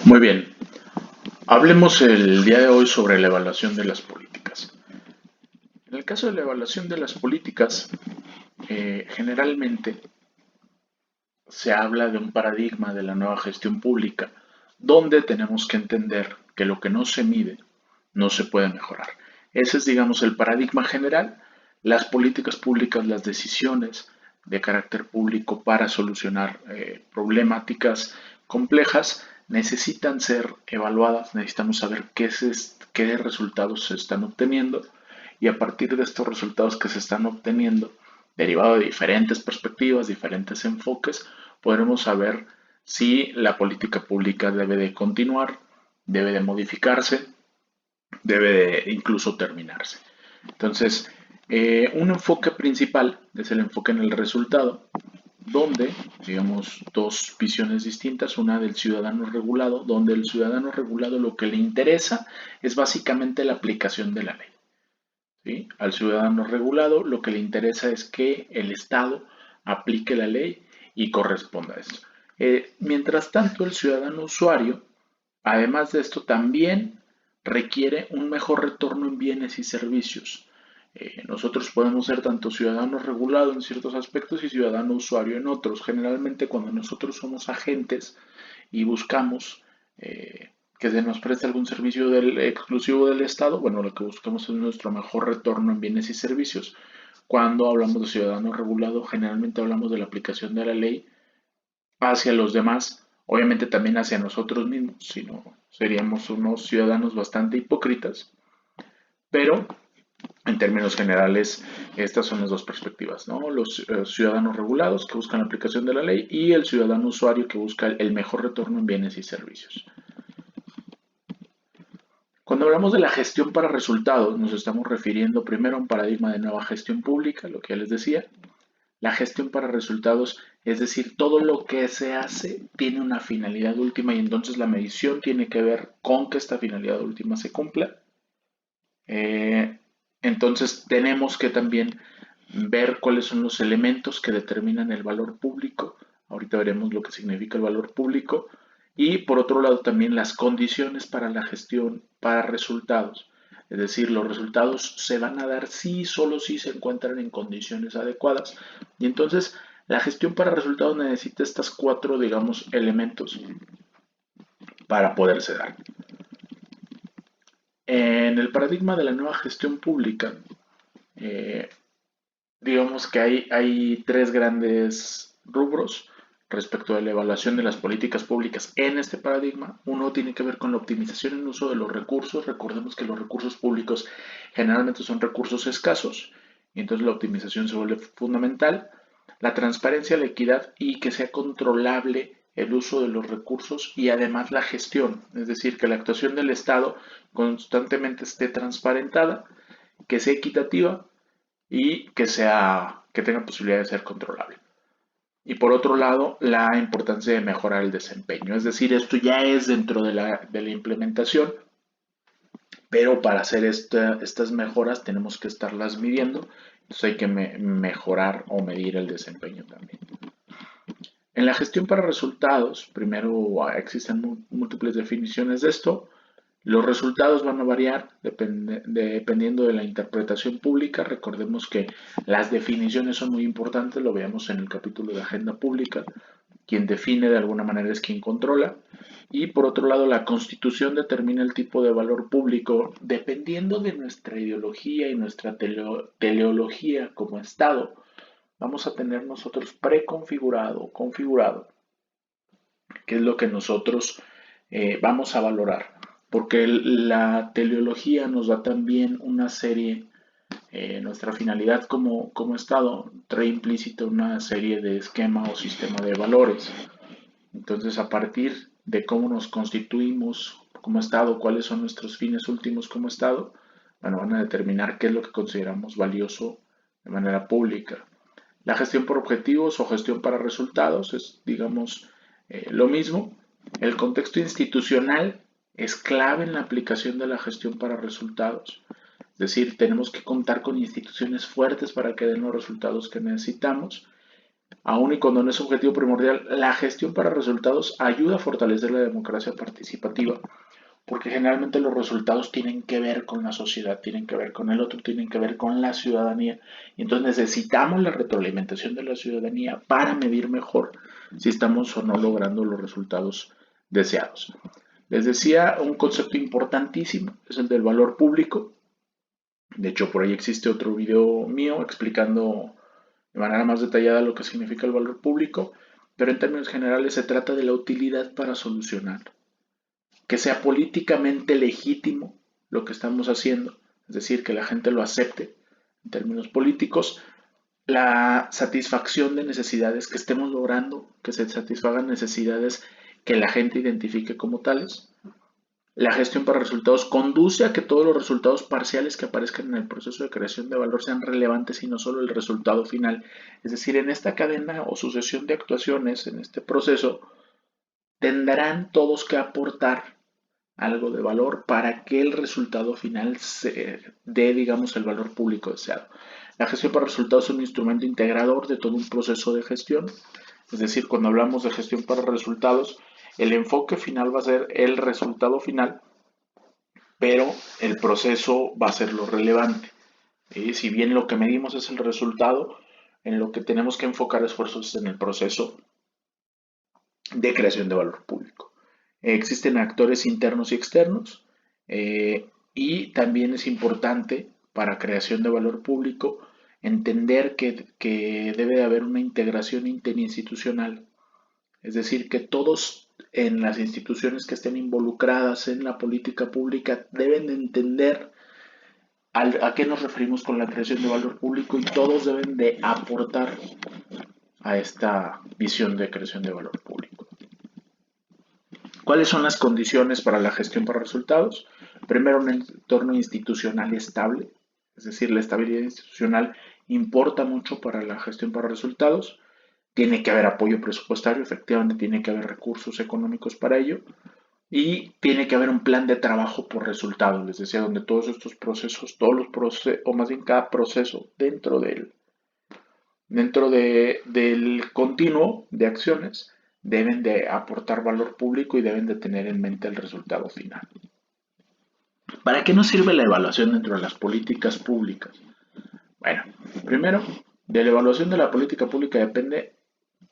Muy bien, hablemos el día de hoy sobre la evaluación de las políticas. En el caso de la evaluación de las políticas, generalmente se habla de un paradigma de la nueva gestión pública, donde tenemos que entender que lo que no se mide no se puede mejorar. Ese es, digamos, el paradigma general. Las políticas públicas, las decisiones de carácter público para solucionar problemáticas complejas necesitan ser evaluadas, necesitamos saber qué resultados se están obteniendo y a partir de estos resultados que se están obteniendo, derivado de diferentes perspectivas, diferentes enfoques, podremos saber si la política pública debe de continuar, debe de modificarse, debe de incluso terminarse. Entonces, un enfoque principal es el enfoque en el resultado, donde, digamos, dos visiones distintas, una del ciudadano regulado, donde el ciudadano regulado lo que le interesa es básicamente la aplicación de la ley. ¿Sí? Al ciudadano regulado lo que le interesa es que el Estado aplique la ley y corresponda a esto. Mientras tanto, el ciudadano usuario, además de esto, también requiere un mejor retorno en bienes y servicios. Nosotros podemos ser tanto ciudadano regulado en ciertos aspectos y ciudadano usuario en otros. Generalmente cuando nosotros somos agentes y buscamos que se nos preste algún servicio exclusivo del Estado, bueno, lo que buscamos es nuestro mejor retorno en bienes y servicios. Cuando hablamos de ciudadano regulado, generalmente hablamos de la aplicación de la ley hacia los demás, obviamente también hacia nosotros mismos, si no seríamos unos ciudadanos bastante hipócritas, pero en términos generales estas son las dos perspectivas, ¿no? Los ciudadanos regulados que buscan la aplicación de la ley y el ciudadano usuario que busca el mejor retorno en bienes y servicios. Cuando hablamos de la gestión para resultados, nos estamos refiriendo primero a un paradigma de nueva gestión pública, lo que ya les decía. La gestión para resultados, es decir, todo lo que se hace tiene una finalidad última y entonces la medición tiene que ver con que esta finalidad última se cumpla. Entonces tenemos que también ver cuáles son los elementos que determinan el valor público. Ahorita veremos lo que significa el valor público. Y por otro lado también las condiciones para la gestión para resultados. Es decir, los resultados se van a dar si solo si se encuentran en condiciones adecuadas. Y entonces la gestión para resultados necesita estos cuatro, digamos, elementos para poderse dar. En el paradigma de la nueva gestión pública, eh, digamos que hay tres grandes rubros respecto de la evaluación de las políticas públicas en este paradigma. Uno tiene que ver con la optimización en uso de los recursos. Recordemos que los recursos públicos generalmente son recursos escasos y entonces la optimización se vuelve fundamental. La transparencia, la equidad y que sea controlable el uso de los recursos y además la gestión, es decir, que la actuación del Estado constantemente esté transparentada, que sea equitativa y que tenga posibilidad de ser controlable. Y por otro lado, la importancia de mejorar el desempeño. Es decir, esto ya es dentro de la implementación, pero para hacer estas mejoras tenemos que estarlas midiendo. Entonces hay que mejorar o medir el desempeño también. En la gestión para resultados, primero existen múltiples definiciones de esto. Los resultados van a variar dependiendo de la interpretación pública. Recordemos que las definiciones son muy importantes, lo veamos en el capítulo de agenda pública. Quien define de alguna manera es quien controla. Y por otro lado, la Constitución determina el tipo de valor público dependiendo de nuestra ideología y nuestra teleología como Estado. Vamos a tener nosotros preconfigurado, configurado, qué es lo que nosotros vamos a valorar porque la teleología nos da también una serie, nuestra finalidad como Estado trae implícito una serie de esquema o sistema de valores. Entonces, a partir de cómo nos constituimos como Estado, cuáles son nuestros fines últimos como Estado, bueno, van a determinar qué es lo que consideramos valioso de manera pública. La gestión por objetivos o gestión para resultados es, digamos, lo mismo. El contexto institucional es clave en la aplicación de la gestión para resultados. Es decir, tenemos que contar con instituciones fuertes para que den los resultados que necesitamos. Aun y cuando no es objetivo primordial, la gestión para resultados ayuda a fortalecer la democracia participativa, porque generalmente los resultados tienen que ver con la sociedad, tienen que ver con el otro, tienen que ver con la ciudadanía. Y entonces necesitamos la retroalimentación de la ciudadanía para medir mejor si estamos o no logrando los resultados deseados. Les decía, un concepto importantísimo es el del valor público. De hecho, por ahí existe otro video mío explicando de manera más detallada lo que significa el valor público, pero en términos generales se trata de la utilidad para solucionar, que sea políticamente legítimo lo que estamos haciendo, es decir, que la gente lo acepte en términos políticos, la satisfacción de necesidades, que estemos logrando que se satisfagan necesidades que la gente identifique como tales. La gestión para resultados conduce a que todos los resultados parciales que aparezcan en el proceso de creación de valor sean relevantes y no solo el resultado final. Es decir, en esta cadena o sucesión de actuaciones, en este proceso, tendrán todos que aportar algo de valor para que el resultado final se dé, digamos, el valor público deseado. La gestión para resultados es un instrumento integrador de todo un proceso de gestión. Es decir, cuando hablamos de gestión para resultados, el enfoque final va a ser el resultado final, pero el proceso va a ser lo relevante. Si bien lo que medimos es el resultado, en lo que tenemos que enfocar esfuerzos es en el proceso de creación de valor público. Existen actores internos y externos, y también es importante para creación de valor público entender que debe de haber una integración interinstitucional, es decir, que todos en las instituciones que estén involucradas en la política pública deben de entender a qué nos referimos con la creación de valor público y todos deben de aportar a esta visión de creación de valor público. ¿Cuáles son las condiciones para la gestión para resultados? Primero, un entorno institucional estable, es decir, la estabilidad institucional importa mucho para la gestión para resultados. Tiene que haber apoyo presupuestario, efectivamente tiene que haber recursos económicos para ello. Y tiene que haber un plan de trabajo por resultados, les decía, donde todos estos procesos, todos los procesos, o más bien cada proceso del continuo de acciones, deben de aportar valor público y deben de tener en mente el resultado final. ¿Para qué nos sirve la evaluación dentro de las políticas públicas? Bueno, primero, de la evaluación de la política pública depende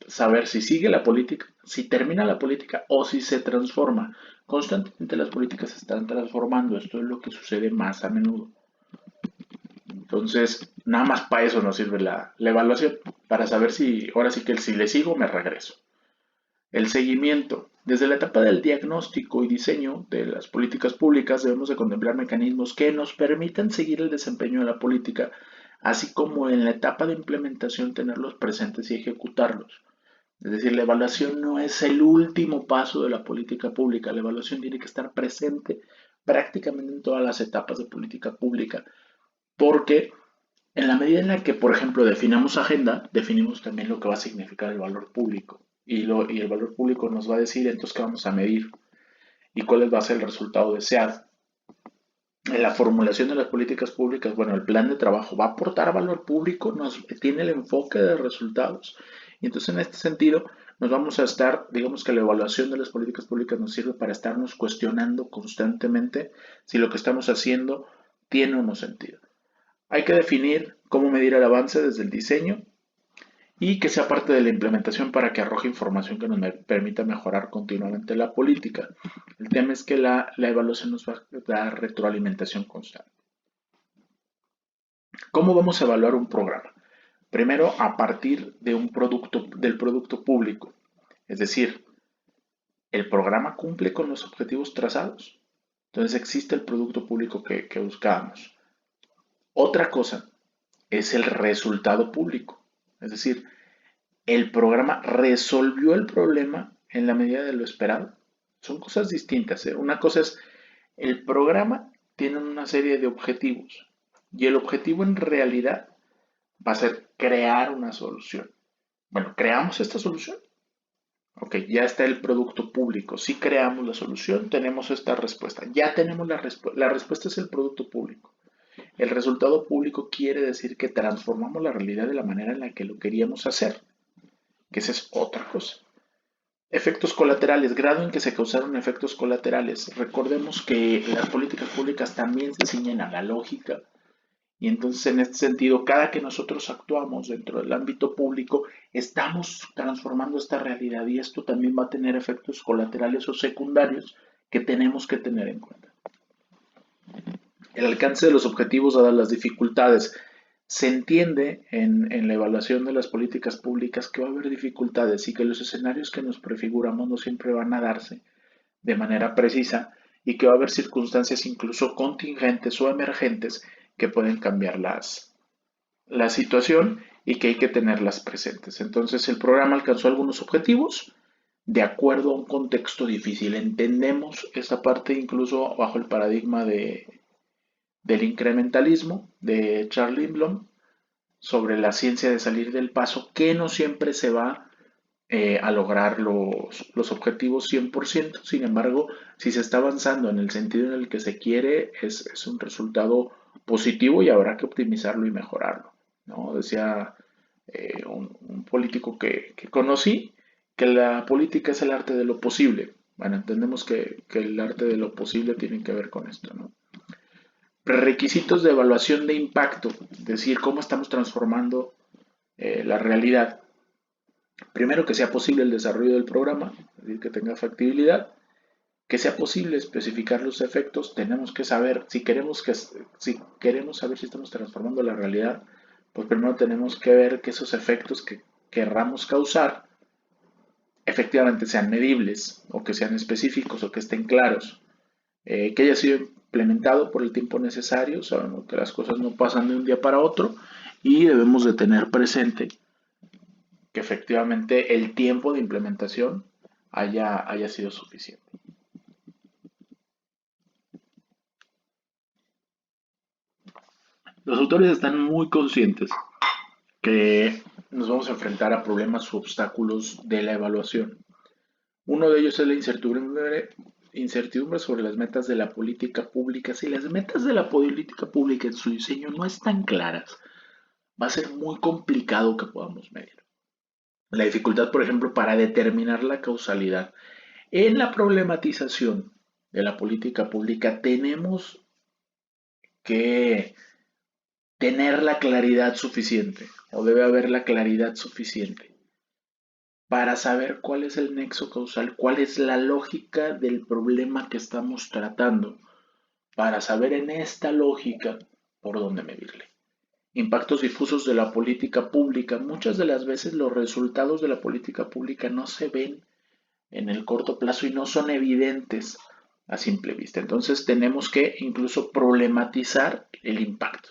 saber si sigue la política, si termina la política o si se transforma. Constantemente las políticas se están transformando, esto es lo que sucede más a menudo. Entonces, nada más para eso nos sirve la evaluación, para saber si, ahora sí que si le sigo, me regreso. El seguimiento. Desde la etapa del diagnóstico y diseño de las políticas públicas debemos de contemplar mecanismos que nos permitan seguir el desempeño de la política, así como en la etapa de implementación tenerlos presentes y ejecutarlos. Es decir, la evaluación no es el último paso de la política pública, la evaluación tiene que estar presente prácticamente en todas las etapas de política pública, porque en la medida en la que, por ejemplo, definamos agenda, definimos también lo que va a significar el valor público. Y el valor público nos va a decir entonces qué vamos a medir y cuál va a ser el resultado deseado. En la formulación de las políticas públicas, bueno, el plan de trabajo va a aportar valor público, tiene el enfoque de resultados. Y entonces en este sentido nos vamos a estar, digamos que la evaluación de las políticas públicas nos sirve para estarnos cuestionando constantemente si lo que estamos haciendo tiene o no sentido. Hay que definir cómo medir el avance desde el diseño y que sea parte de la implementación para que arroje información que nos permita mejorar continuamente la política. El tema es que la evaluación nos va a dar retroalimentación constante. ¿Cómo vamos a evaluar un programa? Primero, a partir de del producto público. Es decir, ¿el programa cumple con los objetivos trazados? Entonces existe el producto público que buscábamos. Otra cosa es el resultado público. Es decir, ¿el programa resolvió el problema en la medida de lo esperado? Son cosas distintas, ¿eh? Una cosa es, el programa tiene una serie de objetivos y el objetivo en realidad va a ser crear una solución. Bueno, ¿creamos esta solución? Ok, ya está el producto público. Si creamos la solución, tenemos esta respuesta. Ya tenemos la respuesta. La respuesta es el producto público. El resultado público quiere decir que transformamos la realidad de la manera en la que lo queríamos hacer. que esa es otra cosa. Efectos colaterales, grado en que se causaron efectos colaterales. Recordemos que las políticas públicas también se ciñen a la lógica y entonces en este sentido, cada que nosotros actuamos dentro del ámbito público, estamos transformando esta realidad y esto también va a tener efectos colaterales o secundarios que tenemos que tener en cuenta. El alcance de los objetivos dadas las dificultades. Se entiende en la evaluación de las políticas públicas que va a haber dificultades y que los escenarios que nos prefiguramos no siempre van a darse de manera precisa y que va a haber circunstancias incluso contingentes o emergentes que pueden cambiar la situación y que hay que tenerlas presentes. Entonces el programa alcanzó algunos objetivos de acuerdo a un contexto difícil. Entendemos esta parte incluso bajo el paradigma del incrementalismo de Charles Lindblom sobre la ciencia de salir del paso, que no siempre se va a lograr los objetivos 100%. Sin embargo, si se está avanzando en el sentido en el que se quiere, es un resultado positivo y habrá que optimizarlo y mejorarlo, ¿no? Decía un político que conocí que la política es el arte de lo posible. Bueno, entendemos que el arte de lo posible tiene que ver con esto, ¿no? Requisitos de evaluación de impacto, es decir, cómo estamos transformando la realidad. Primero, que sea posible el desarrollo del programa, es decir, que tenga factibilidad, que sea posible especificar los efectos. Tenemos que saber, si queremos saber si estamos transformando la realidad, pues primero tenemos que ver que esos efectos que querramos causar efectivamente sean medibles o que sean específicos o que estén claros. Que haya sido implementado por el tiempo necesario. Sabemos que las cosas no pasan de un día para otro y debemos de tener presente que efectivamente el tiempo de implementación haya sido suficiente. Los autores están muy conscientes que nos vamos a enfrentar a problemas o obstáculos de la evaluación. Uno de ellos es la incertidumbre sobre las metas de la política pública. Si las metas de la política pública en su diseño no están claras, va a ser muy complicado que podamos medir. La dificultad, por ejemplo, para determinar la causalidad. En la problematización de la política pública tenemos que tener la claridad suficiente, o debe haber la claridad suficiente, para saber cuál es el nexo causal, cuál es la lógica del problema que estamos tratando, para saber en esta lógica por dónde medirle. Impactos difusos de la política pública. Muchas de las veces los resultados de la política pública no se ven en el corto plazo y no son evidentes a simple vista. Entonces tenemos que incluso problematizar el impacto.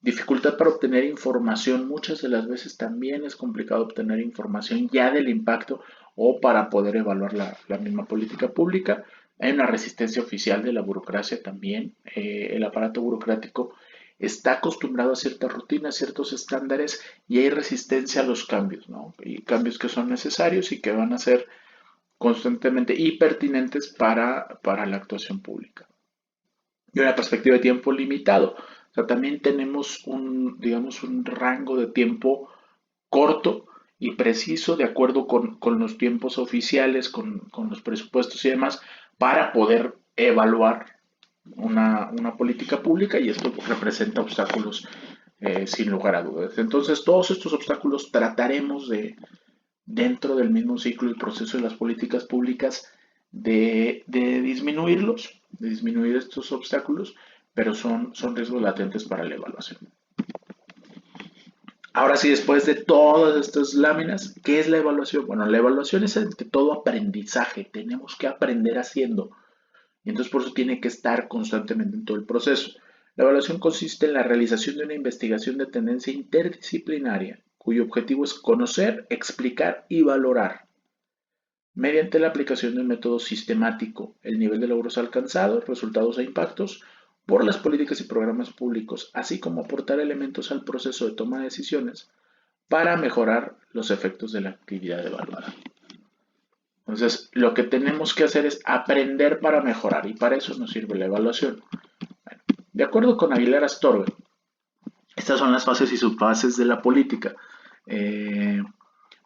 Dificultad para obtener información. Muchas de las veces también es complicado obtener información ya del impacto o para poder evaluar la misma política pública. Hay una resistencia oficial de la burocracia también. El aparato burocrático está acostumbrado a ciertas rutinas, ciertos estándares y hay resistencia a los cambios, ¿no? Y cambios que son necesarios y que van a ser constantemente y pertinentes para la actuación pública. Y una perspectiva de tiempo limitado. O sea, también tenemos digamos, un rango de tiempo corto y preciso de acuerdo con los tiempos oficiales, con los presupuestos y demás, para poder evaluar una política pública y esto representa obstáculos sin lugar a dudas. Entonces, todos estos obstáculos trataremos dentro del mismo ciclo y proceso de las políticas públicas de disminuirlos, de disminuir estos obstáculos, pero son riesgos latentes para la evaluación. Ahora sí, después de todas estas láminas, ¿qué es la evaluación? Bueno, la evaluación es ante todo aprendizaje, tenemos que aprender haciendo, y entonces por eso tiene que estar constantemente en todo el proceso. La evaluación consiste en la realización de una investigación de tendencia interdisciplinaria, cuyo objetivo es conocer, explicar y valorar, mediante la aplicación de un método sistemático, el nivel de logros alcanzados, resultados e impactos por las políticas y programas públicos, así como aportar elementos al proceso de toma de decisiones para mejorar los efectos de la actividad evaluada. Entonces, lo que tenemos que hacer es aprender para mejorar y para eso nos sirve la evaluación. Bueno, de acuerdo con Aguilar Astorga, estas son las fases y subfases de la política.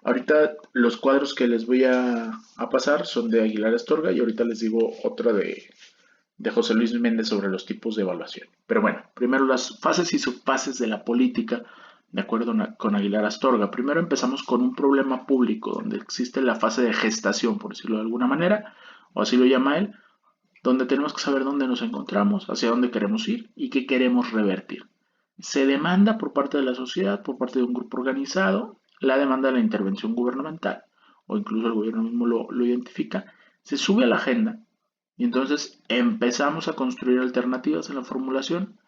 Ahorita los cuadros que les voy a pasar son de Aguilar Astorga y ahorita les digo otra de José Luis Méndez sobre los tipos de evaluación. Pero bueno, primero las fases y subfases de la política, de acuerdo con Aguilar Astorga. Primero empezamos con un problema público, donde existe la fase de gestación, por decirlo de alguna manera, o así lo llama él, donde tenemos que saber dónde nos encontramos, hacia dónde queremos ir y qué queremos revertir. Se demanda por parte de la sociedad, por parte de un grupo organizado, la demanda de la intervención gubernamental, o incluso el gobierno mismo lo identifica, se sube a la agenda y entonces empezamos a construir alternativas en la formulación,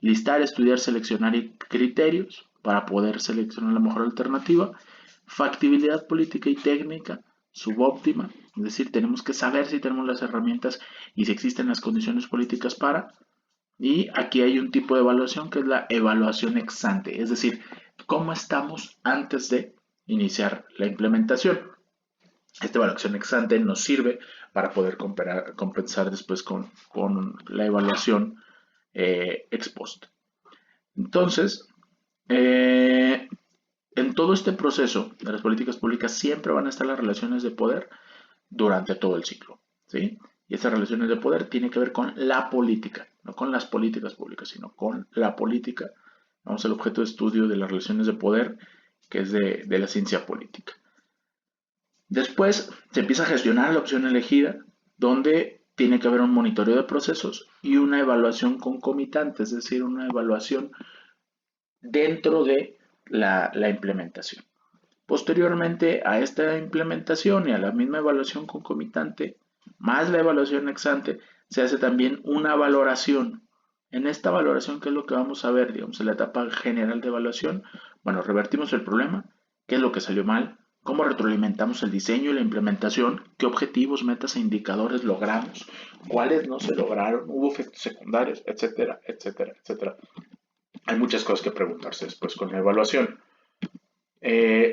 listar, estudiar, seleccionar criterios para poder seleccionar la mejor alternativa, factibilidad política y técnica subóptima, es decir, tenemos que saber si tenemos las herramientas y si existen las condiciones políticas para, y aquí hay un tipo de evaluación que es la evaluación ex ante, es decir, cómo estamos antes de iniciar la implementación. Esta evaluación ex ante nos sirve para poder compensar después con la evaluación ex post. Entonces, eh, en todo este proceso de las políticas públicas siempre van a estar las relaciones de poder durante todo el ciclo, ¿sí? Y estas relaciones de poder tienen que ver con la política, no con las políticas públicas, sino con la política. Vamos al objeto de estudio de las relaciones de poder, que es de la ciencia política. Después se empieza a gestionar la opción elegida, donde tiene que haber un monitoreo de procesos y una evaluación concomitante, es decir, una evaluación dentro de la implementación. Posteriormente a esta implementación y a la misma evaluación concomitante, más la evaluación ex ante, se hace también una valoración. En esta valoración, ¿qué es lo que vamos a ver? Digamos, en la etapa general de evaluación, bueno, revertimos el problema, qué es lo que salió mal, cómo retroalimentamos el diseño y la implementación, qué objetivos, metas e indicadores logramos, cuáles no se lograron, hubo efectos secundarios, etcétera, etcétera, etcétera. Hay muchas cosas que preguntarse después con la evaluación.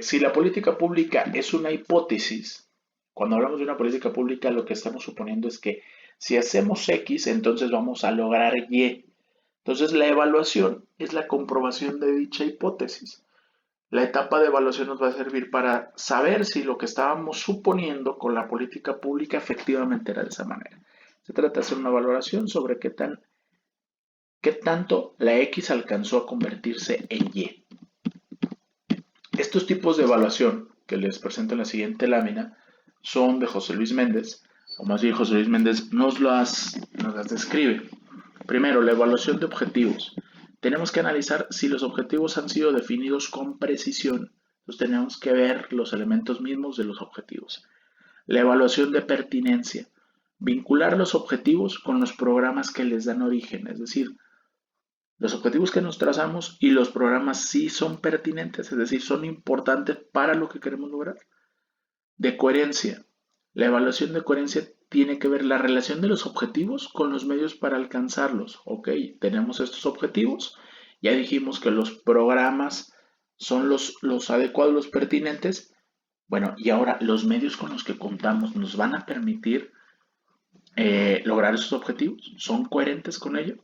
Si la política pública es una hipótesis, cuando hablamos de una política pública lo que estamos suponiendo es que si hacemos X, entonces vamos a lograr Y. Entonces la evaluación es la comprobación de dicha hipótesis. La etapa de evaluación nos va a servir para saber si lo que estábamos suponiendo con la política pública efectivamente era de esa manera. Se trata de hacer una valoración sobre qué tanto la X alcanzó a convertirse en Y. Estos tipos de evaluación que les presento en la siguiente lámina son de José Luis Méndez, o más bien José Luis Méndez nos las describe. Primero, la evaluación de objetivos. Tenemos que analizar si los objetivos han sido definidos con precisión. Entonces tenemos que ver los elementos mismos de los objetivos. La evaluación de pertinencia. Vincular los objetivos con los programas que les dan origen, es decir, los objetivos que nos trazamos y los programas sí son pertinentes, es decir, son importantes para lo que queremos lograr. De coherencia. La evaluación de coherencia tiene que ver la relación de los objetivos con los medios para alcanzarlos. Ok, tenemos estos objetivos, ya dijimos que los programas son los adecuados, los pertinentes. Bueno, y ahora los medios con los que contamos nos van a permitir lograr esos objetivos, son coherentes con ello.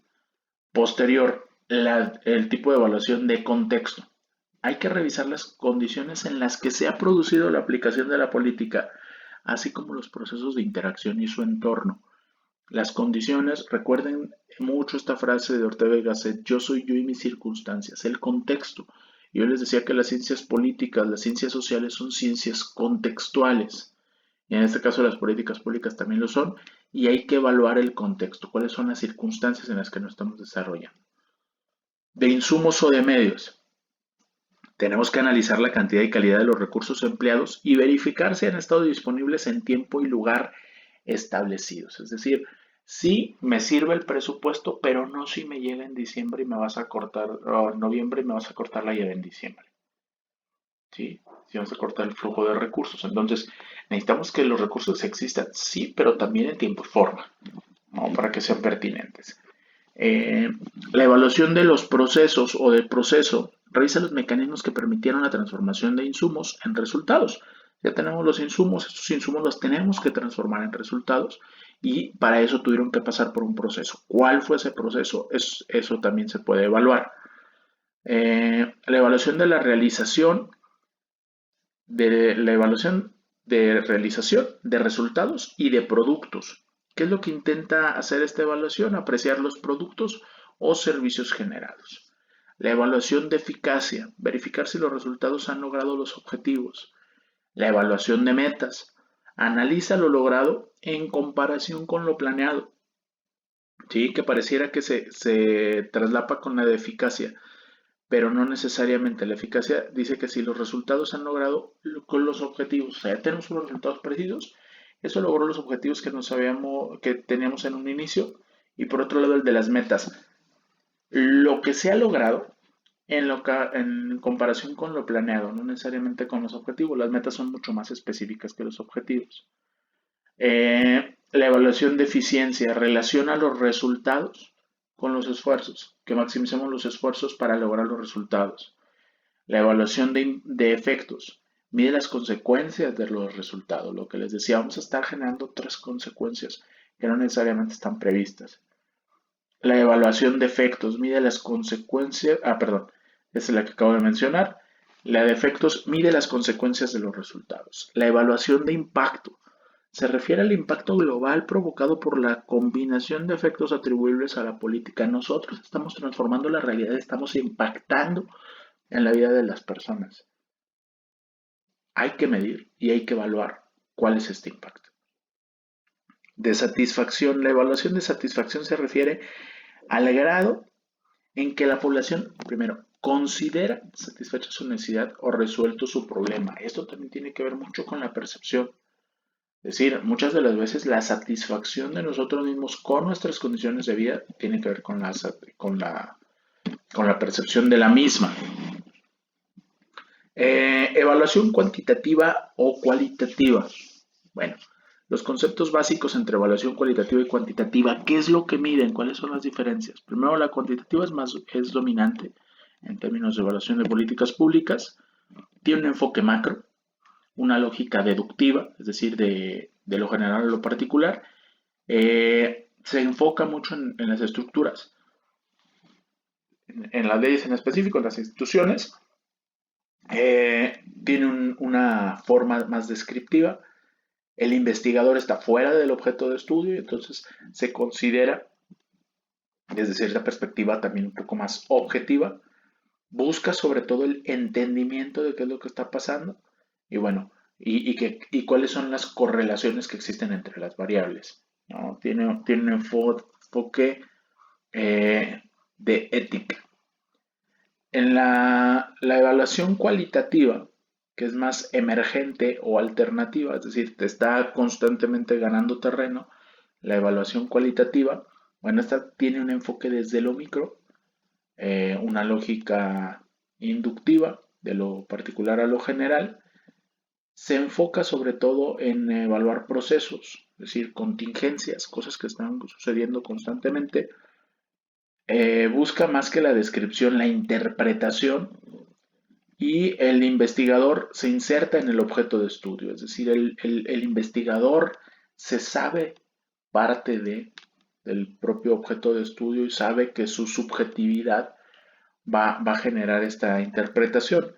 Posterior, el tipo de evaluación de contexto. Hay que revisar las condiciones en las que se ha producido la aplicación de la política, así como los procesos de interacción y su entorno. Las condiciones, recuerden mucho esta frase de Ortega y Gasset, yo soy yo y mis circunstancias, el contexto. Yo les decía que las ciencias políticas, las ciencias sociales son ciencias contextuales. Y en este caso las políticas públicas también lo son. Y hay que evaluar el contexto, cuáles son las circunstancias en las que nos estamos desarrollando. De insumos o de medios. Tenemos que analizar la cantidad y calidad de los recursos empleados y verificar si han estado disponibles en tiempo y lugar establecidos. Es decir, sí me sirve el presupuesto, pero no si me llega en diciembre y me vas a cortar, o en noviembre y me vas a cortar la llave en diciembre. ¿Sí? Si vamos a cortar el flujo de recursos. Entonces, necesitamos que los recursos existan, sí, pero también en tiempo y forma, ¿no? Para que sean pertinentes. Eh, la evaluación de los procesos o del proceso revisa los mecanismos que permitieron la transformación de insumos en resultados. Ya tenemos los insumos, estos insumos los tenemos que transformar en resultados y para eso tuvieron que pasar por un proceso. ¿Cuál fue ese proceso? Eso también se puede evaluar. La evaluación de la realización de la evaluación de realización, de resultados y de productos. ¿Qué es lo que intenta hacer esta evaluación? Apreciar los productos o servicios generados. La evaluación de eficacia, verificar si los resultados han logrado los objetivos. La evaluación de metas, analiza lo logrado en comparación con lo planeado. Sí, que pareciera que se traslapa con la de eficacia, pero no necesariamente. La eficacia dice que si los resultados han logrado con los objetivos, o sea, ya tenemos unos resultados precisos, eso logró los objetivos que nos sabíamos que teníamos en un inicio, y por otro lado el de las metas. Lo que se ha logrado en comparación con lo planeado, no necesariamente con los objetivos. Las metas son mucho más específicas que los objetivos. La evaluación de eficiencia relaciona los resultados con los esfuerzos, que maximicemos los esfuerzos para lograr los resultados. La evaluación de efectos mide las consecuencias de los resultados. Lo que les decía, vamos a estar generando otras consecuencias que no necesariamente están previstas. La evaluación de efectos mide las consecuencias, perdón, esa es la que acabo de mencionar. La de efectos mide las consecuencias de los resultados. La evaluación de impacto se refiere al impacto global provocado por la combinación de efectos atribuibles a la política. Nosotros estamos transformando la realidad, estamos impactando en la vida de las personas. Hay que medir y hay que evaluar cuál es este impacto. De satisfacción, la evaluación de satisfacción se refiere al grado en que la población, primero, considera satisfecha su necesidad o resuelto su problema. Esto también tiene que ver mucho con la percepción. Es decir, muchas de las veces la satisfacción de nosotros mismos con nuestras condiciones de vida tiene que ver con la percepción de la misma. Evaluación cuantitativa o cualitativa. Bueno, los conceptos básicos entre evaluación cualitativa y cuantitativa, ¿qué es lo que miden? ¿Cuáles son las diferencias? Primero, la cuantitativa es dominante en términos de evaluación de políticas públicas, tiene un enfoque macro, una lógica deductiva, es decir, de lo general a lo particular, se enfoca mucho en las estructuras, en las leyes en específico, en las instituciones, tiene una forma más descriptiva. El investigador está fuera del objeto de estudio y entonces se considera desde cierta perspectiva también un poco más objetiva. Busca sobre todo el entendimiento de qué es lo que está pasando y bueno, y cuáles son las correlaciones que existen entre las variables, ¿no? Tiene un enfoque de ética. En la evaluación cualitativa, que es más emergente o alternativa, es decir, te está constantemente ganando terreno, la evaluación cualitativa, bueno, esta tiene un enfoque desde lo micro, una lógica inductiva, de lo particular a lo general, se enfoca sobre todo en evaluar procesos, es decir, contingencias, cosas que están sucediendo constantemente. Busca más que la descripción, la interpretación y el investigador se inserta en el objeto de estudio, es decir, el investigador se sabe parte del propio objeto de estudio y sabe que su subjetividad va a generar esta interpretación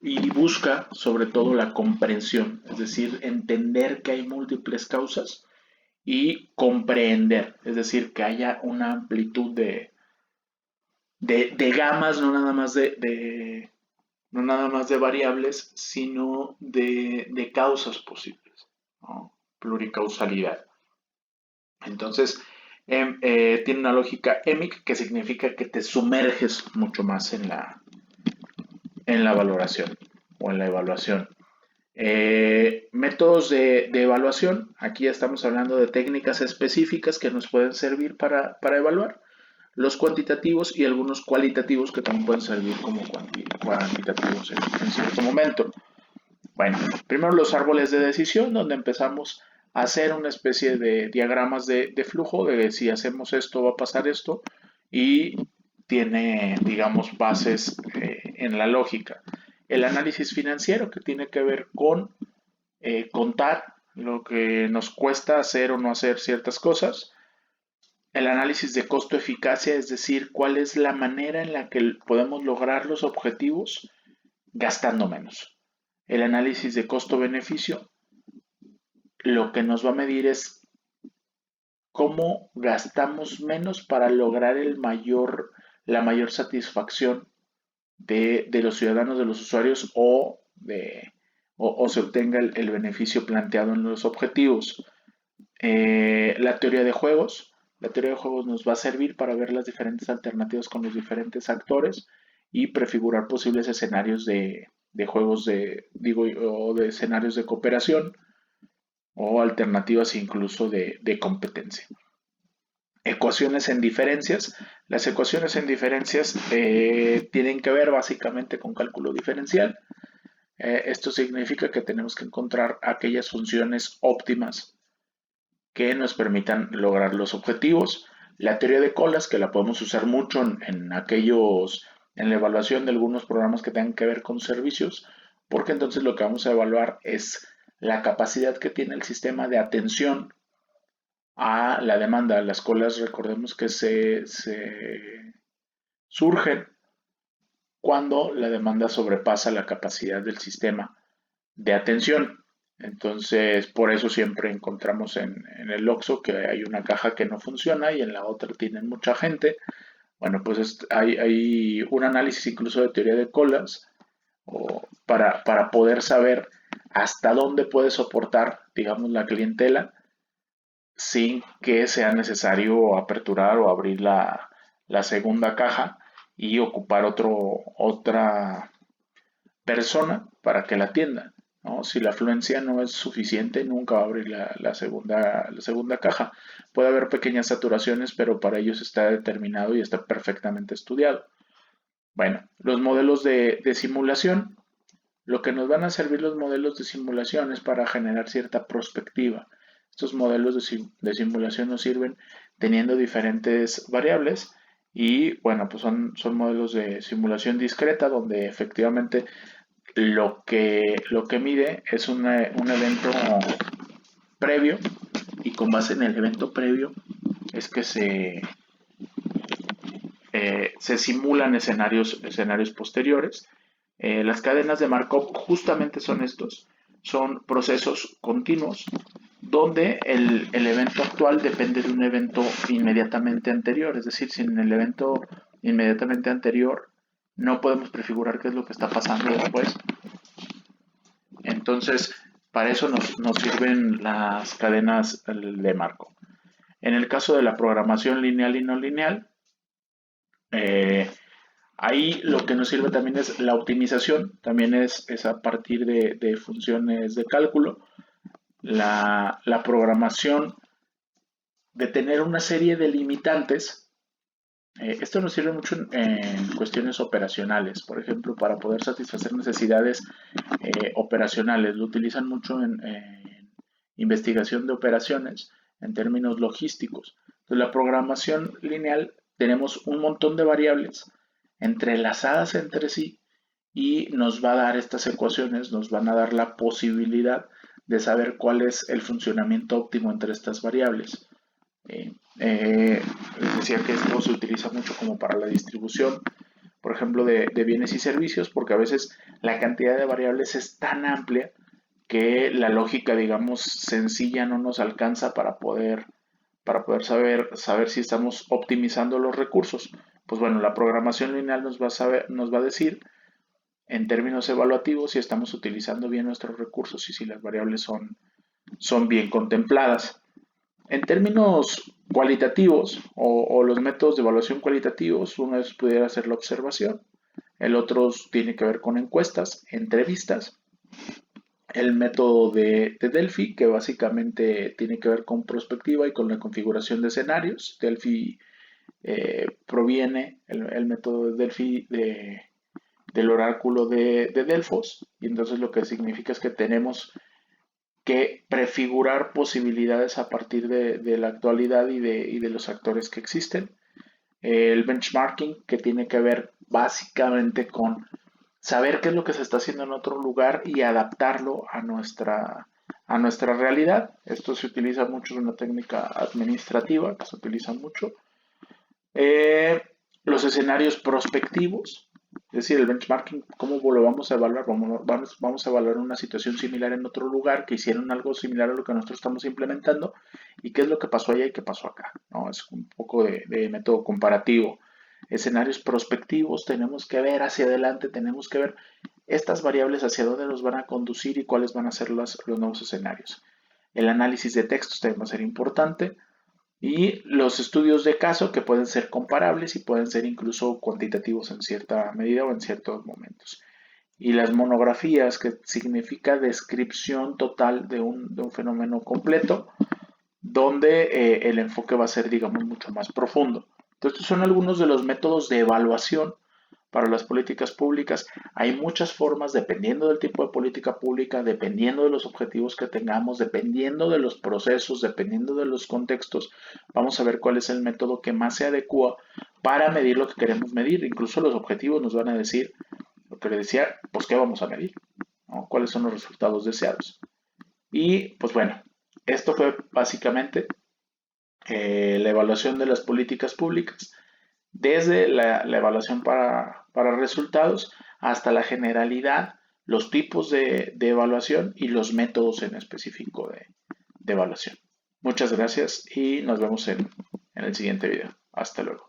y busca sobre todo la comprensión, es decir, entender que hay múltiples causas y comprender, es decir, que haya una amplitud de gamas, no nada más no nada más de variables, sino de causas posibles, ¿no? Pluricausalidad. Entonces, tiene una lógica EMIC que significa que te sumerges mucho más en la valoración o en la evaluación. Métodos de evaluación, aquí ya estamos hablando de técnicas específicas que nos pueden servir para evaluar. Los cuantitativos y algunos cualitativos que también pueden servir como cuantitativos en cierto momento. Bueno, primero los árboles de decisión, donde empezamos a hacer una especie de diagramas de flujo, de si hacemos esto va a pasar esto, y tiene, digamos, bases en la lógica. El análisis financiero, que tiene que ver con contar lo que nos cuesta hacer o no hacer ciertas cosas. El análisis de costo-eficacia, es decir, cuál es la manera en la que podemos lograr los objetivos gastando menos. El análisis de costo-beneficio lo que nos va a medir es cómo gastamos menos para lograr la mayor satisfacción de los ciudadanos, de los usuarios o se obtenga el beneficio planteado en los objetivos. La teoría de juegos. La teoría de juegos nos va a servir para ver las diferentes alternativas con los diferentes actores y prefigurar posibles escenarios de juegos o de escenarios de cooperación o alternativas incluso de competencia. Ecuaciones en diferencias. Las ecuaciones en diferencias tienen que ver básicamente con cálculo diferencial. Esto significa que tenemos que encontrar aquellas funciones óptimas que nos permitan lograr los objetivos. La teoría de colas, que la podemos usar mucho en la evaluación de algunos programas que tengan que ver con servicios, porque entonces lo que vamos a evaluar es la capacidad que tiene el sistema de atención a la demanda. Las colas, recordemos que se surgen cuando la demanda sobrepasa la capacidad del sistema de atención. Entonces, por eso siempre encontramos en el Oxxo que hay una caja que no funciona y en la otra tienen mucha gente. Bueno, pues hay un análisis incluso de teoría de colas para poder saber hasta dónde puede soportar, digamos, la clientela sin que sea necesario aperturar o abrir la segunda caja y ocupar otra persona para que la atienda, ¿no? Si la afluencia no es suficiente, nunca va a abrir la segunda caja. Puede haber pequeñas saturaciones, pero para ellos está determinado y está perfectamente estudiado. Bueno, los modelos de simulación. Lo que nos van a servir los modelos de simulación es para generar cierta prospectiva. Estos modelos de simulación nos sirven teniendo diferentes variables y bueno, pues son modelos de simulación discreta donde efectivamente lo que mide es un evento previo y con base en el evento previo es que se simulan escenarios posteriores. Las cadenas de Markov justamente son estos, son procesos continuos donde el evento actual depende de un evento inmediatamente anterior, es decir, sin el evento inmediatamente anterior no podemos prefigurar qué es lo que está pasando después. Entonces, para eso nos sirven las cadenas de Markov. En el caso de la programación lineal y no lineal, eh, ahí lo que nos sirve también es la optimización, también es a partir de funciones de cálculo. La programación de tener una serie de limitantes, esto nos sirve mucho en cuestiones operacionales, por ejemplo, para poder satisfacer necesidades operacionales, lo utilizan mucho en investigación de operaciones en términos logísticos. Entonces, la programación lineal tenemos un montón de variables entrelazadas entre sí y nos va a dar estas ecuaciones, nos van a dar la posibilidad de saber cuál es el funcionamiento óptimo entre estas variables. Les decía que esto se utiliza mucho como para la distribución, por ejemplo, de bienes y servicios, porque a veces la cantidad de variables es tan amplia que la lógica, digamos, sencilla no nos alcanza para poder saber si estamos optimizando los recursos. Pues bueno, la programación lineal nos va a decir en términos evaluativos si estamos utilizando bien nuestros recursos y si las variables son bien contempladas. En términos cualitativos o los métodos de evaluación cualitativos, uno de ellos pudiera ser la observación, el otro tiene que ver con encuestas, entrevistas, el método de Delphi, que básicamente tiene que ver con prospectiva y con la configuración de escenarios. Delphi proviene, el método de Delphi, del oráculo de Delfos, y entonces lo que significa es que tenemos que prefigurar posibilidades a partir de la actualidad y de los actores que existen. El benchmarking, que tiene que ver básicamente con saber qué es lo que se está haciendo en otro lugar y adaptarlo a nuestra realidad. Esto se utiliza mucho, es una técnica administrativa que se utiliza mucho. Los escenarios prospectivos, Es decir, el benchmarking, ¿cómo lo vamos a evaluar? Vamos a evaluar una situación similar en otro lugar, que hicieron algo similar a lo que nosotros estamos implementando, y qué es lo que pasó allá y qué pasó acá, ¿no? Es un poco de método comparativo. Escenarios prospectivos, tenemos que ver hacia adelante, tenemos que ver estas variables hacia dónde nos van a conducir y cuáles van a ser los nuevos escenarios. El análisis de textos también va a ser importante. Y los estudios de caso que pueden ser comparables y pueden ser incluso cuantitativos en cierta medida o en ciertos momentos. Y las monografías, que significa descripción total de un fenómeno completo, donde el enfoque va a ser, digamos, mucho más profundo. Entonces, estos son algunos de los métodos de evaluación para las políticas públicas. Hay muchas formas dependiendo del tipo de política pública, dependiendo de los objetivos que tengamos, dependiendo de los procesos, dependiendo de los contextos. Vamos a ver cuál es el método que más se adecua para medir lo que queremos medir. Incluso los objetivos nos van a decir, lo que le decía, pues qué vamos a medir, ¿no? ¿Cuáles son los resultados deseados? Y pues bueno, esto fue básicamente la evaluación de las políticas públicas, desde la evaluación para resultados hasta la generalidad, los tipos de evaluación y los métodos en específico de evaluación. Muchas gracias y nos vemos en el siguiente video. Hasta luego.